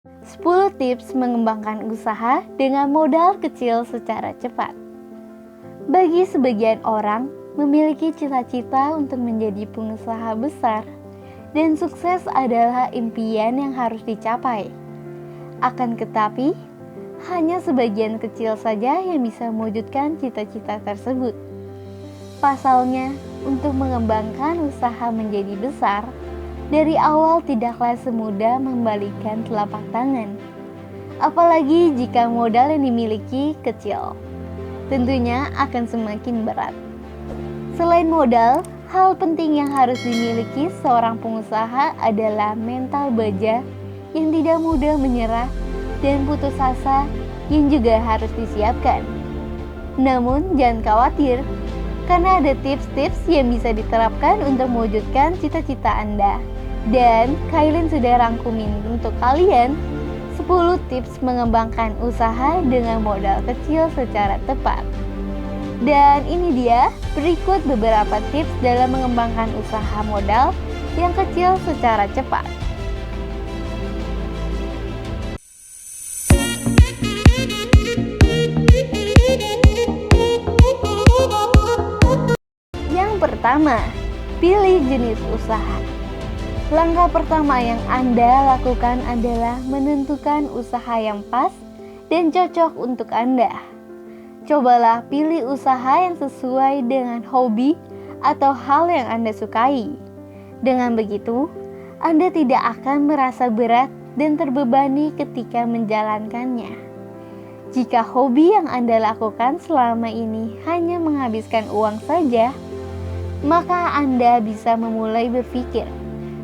10 tips mengembangkan usaha dengan modal kecil secara cepat. Bagi sebagian orang, memiliki cita-cita untuk menjadi pengusaha besar dan sukses adalah impian yang harus dicapai. Akan tetapi, hanya sebagian kecil saja yang bisa mewujudkan cita-cita tersebut. Pasalnya, untuk mengembangkan usaha menjadi besar, dari awal tidaklah semudah membalikkan telapak tangan. Apalagi jika modal yang dimiliki kecil, tentunya akan semakin berat. Selain modal, hal penting yang harus dimiliki seorang pengusaha adalah mental baja yang tidak mudah menyerah dan putus asa yang juga harus disiapkan. Namun jangan khawatir, karena ada tips-tips yang bisa diterapkan untuk mewujudkan cita-cita Anda. Dan Kailin sudah rangkumin untuk kalian 10 tips mengembangkan usaha dengan modal kecil secara tepat. Dan ini dia berikut beberapa tips dalam mengembangkan usaha modal yang kecil secara cepat. Yang pertama, pilih jenis usaha. Langkah pertama yang Anda lakukan adalah menentukan usaha yang pas dan cocok untuk Anda. Cobalah pilih usaha yang sesuai dengan hobi atau hal yang Anda sukai. Dengan begitu, Anda tidak akan merasa berat dan terbebani ketika menjalankannya. Jika hobi yang Anda lakukan selama ini hanya menghabiskan uang saja, maka Anda bisa memulai berpikir,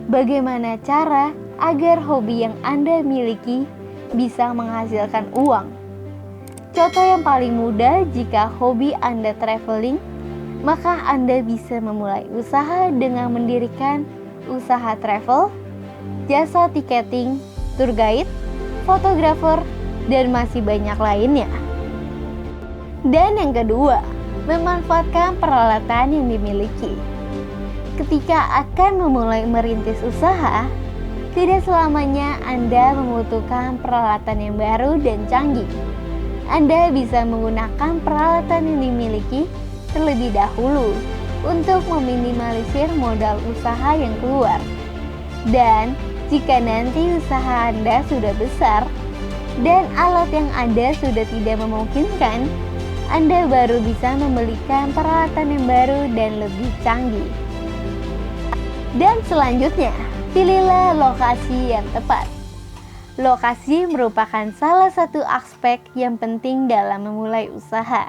bagaimana cara agar hobi yang Anda miliki bisa menghasilkan uang? Contoh yang paling mudah, jika hobi Anda traveling, maka Anda bisa memulai usaha dengan mendirikan usaha travel, jasa tiketing, tour guide, fotografer, dan masih banyak lainnya. Dan yang kedua, memanfaatkan peralatan yang dimiliki. Ketika akan memulai merintis usaha, tidak selamanya Anda membutuhkan peralatan yang baru dan canggih. Anda bisa menggunakan peralatan yang dimiliki terlebih dahulu untuk meminimalisir modal usaha yang keluar. Dan jika nanti usaha Anda sudah besar dan alat yang ada sudah tidak memungkinkan, Anda baru bisa membelikan peralatan yang baru dan lebih canggih. Dan selanjutnya, pilihlah lokasi yang tepat. Lokasi merupakan salah satu aspek yang penting dalam memulai usaha.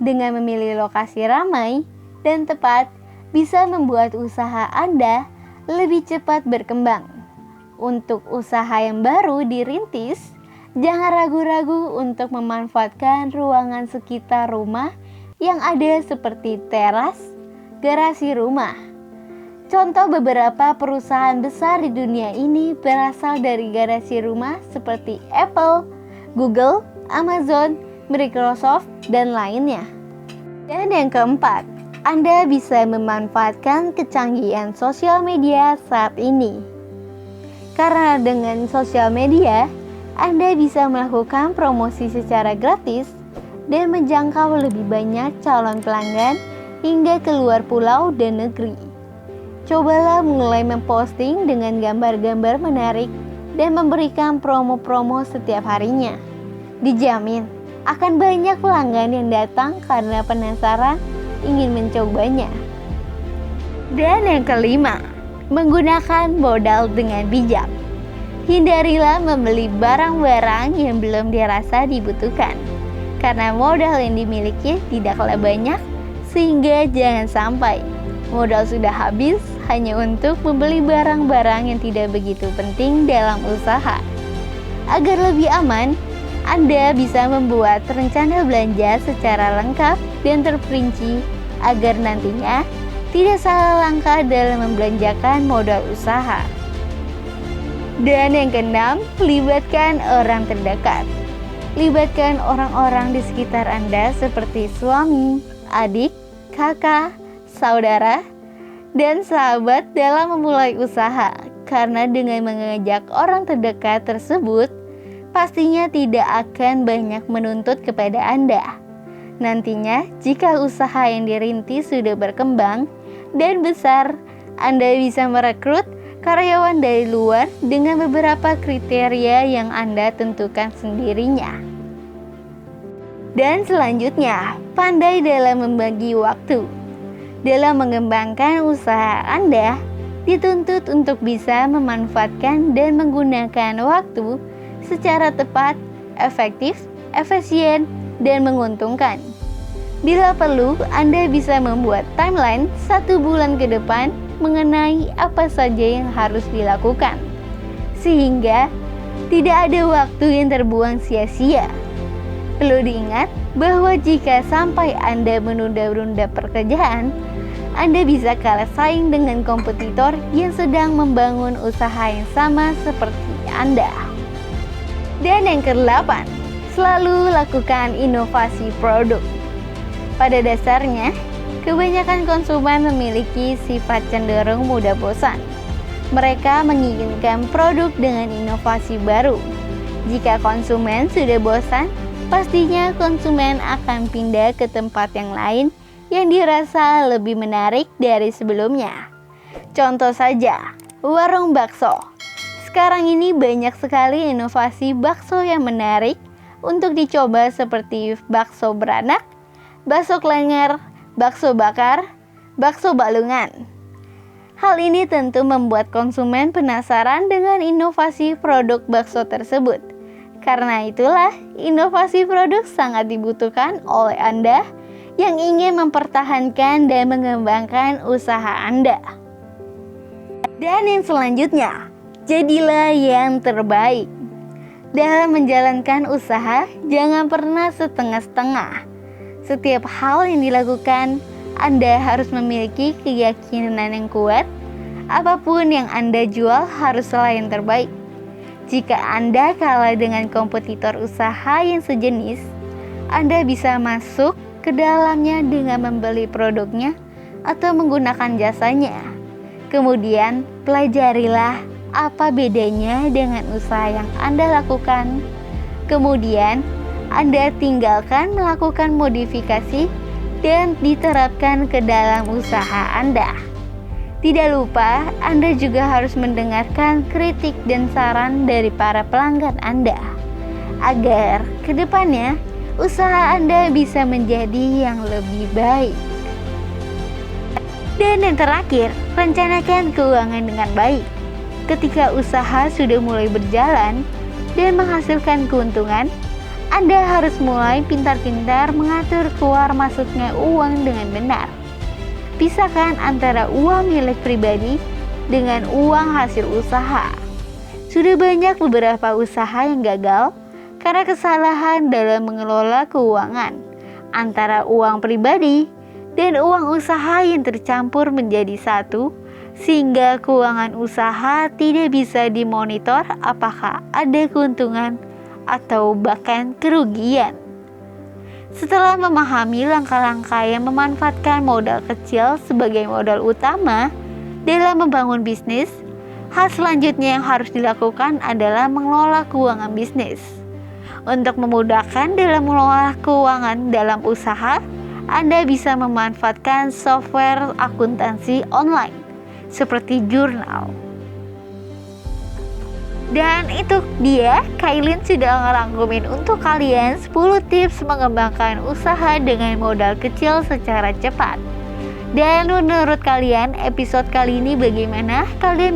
Dengan memilih lokasi ramai dan tepat, bisa membuat usaha Anda lebih cepat berkembang. Untuk usaha yang baru dirintis, jangan ragu-ragu untuk memanfaatkan ruangan sekitar rumah yang ada seperti teras, garasi rumah. Contoh beberapa perusahaan besar di dunia ini berasal dari garasi rumah seperti Apple, Google, Amazon, Microsoft, dan lainnya. Dan yang keempat, Anda bisa memanfaatkan kecanggihan sosial media saat ini. Karena dengan sosial media, Anda bisa melakukan promosi secara gratis dan menjangkau lebih banyak calon pelanggan hingga keluar pulau dan negeri. Cobalah mulai memposting dengan gambar-gambar menarik dan memberikan promo-promo setiap harinya. Dijamin akan banyak pelanggan yang datang karena penasaran ingin mencobanya. Dan yang kelima, menggunakan modal dengan bijak. Hindarilah membeli barang-barang yang belum dirasa dibutuhkan, karena modal yang dimiliki tidaklah banyak, sehingga jangan sampai modal sudah habis hanya untuk membeli barang-barang yang tidak begitu penting dalam usaha. Agar lebih aman, Anda bisa membuat rencana belanja secara lengkap dan terperinci agar nantinya tidak salah langkah dalam membelanjakan modal usaha. Dan yang keenam, libatkan orang terdekat. Libatkan orang-orang di sekitar Anda seperti suami, adik, kakak, saudara, dan sahabat dalam memulai usaha. karena dengan mengajak orang terdekat tersebut, pastinya tidak akan banyak menuntut kepada Anda. Nantinya, jika usaha yang dirintis sudah berkembang dan besar, Anda bisa merekrut karyawan dari luar dengan beberapa kriteria yang Anda tentukan sendirinya. Dan selanjutnya, pandai dalam membagi waktu. Dalam mengembangkan usaha Anda, dituntut untuk bisa memanfaatkan dan menggunakan waktu secara tepat, efektif, efisien, dan menguntungkan. Bila perlu, Anda bisa membuat timeline 1 bulan ke depan mengenai apa saja yang harus dilakukan, sehingga tidak ada waktu yang terbuang sia-sia. Perlu diingat bahwa jika sampai Anda menunda-nunda pekerjaan, Anda bisa kalah saing dengan kompetitor yang sedang membangun usaha yang sama seperti Anda. Dan yang ke-8, selalu lakukan inovasi produk. Pada dasarnya, kebanyakan konsumen memiliki sifat cenderung mudah bosan. Mereka menginginkan produk dengan inovasi baru. Jika konsumen sudah bosan, pastinya konsumen akan pindah ke tempat yang lain yang dirasa lebih menarik dari sebelumnya. Contoh saja, warung bakso. Sekarang ini banyak sekali inovasi bakso yang menarik untuk dicoba seperti bakso beranak, bakso klenger, bakso bakar, bakso balungan. Hal ini tentu membuat konsumen penasaran dengan inovasi produk bakso tersebut. Karena itulah, inovasi produk sangat dibutuhkan oleh Anda yang ingin mempertahankan dan mengembangkan usaha Anda. Dan yang selanjutnya, jadilah yang terbaik. Dalam menjalankan usaha, jangan pernah setengah-setengah. Setiap hal yang dilakukan, Anda harus memiliki keyakinan yang kuat. Apapun yang Anda jual haruslah yang terbaik. Jika Anda kalah dengan kompetitor usaha yang sejenis, Anda bisa masuk ke dalamnya dengan membeli produknya atau menggunakan jasanya. Kemudian, pelajarilah apa bedanya dengan usaha yang Anda lakukan. Kemudian, Anda tinggalkan melakukan modifikasi dan diterapkan ke dalam usaha Anda. Tidak lupa, Anda juga harus mendengarkan kritik dan saran dari para pelanggan Anda, agar kedepannya usaha Anda bisa menjadi yang lebih baik. Dan yang terakhir, rencanakan keuangan dengan baik. Ketika usaha sudah mulai berjalan dan menghasilkan keuntungan, Anda harus mulai pintar-pintar mengatur keluar masuknya uang dengan benar. Pisahkan antara uang milik pribadi dengan uang hasil usaha. Sudah banyak beberapa usaha yang gagal karena kesalahan dalam mengelola keuangan antara uang pribadi dan uang usaha yang tercampur menjadi satu, sehingga keuangan usaha tidak bisa dimonitor apakah ada keuntungan atau bahkan kerugian. Setelah memahami langkah-langkah yang memanfaatkan modal kecil sebagai modal utama dalam membangun bisnis, hal selanjutnya yang harus dilakukan adalah mengelola keuangan bisnis. Untuk memudahkan dalam mengelola keuangan dalam usaha, Anda bisa memanfaatkan software akuntansi online seperti jurnal. Dan itu dia, Kailin sudah ngerangkumin untuk kalian 10 tips mengembangkan usaha dengan modal kecil secara cepat. Dan menurut kalian, episode kali ini bagaimana? Kalian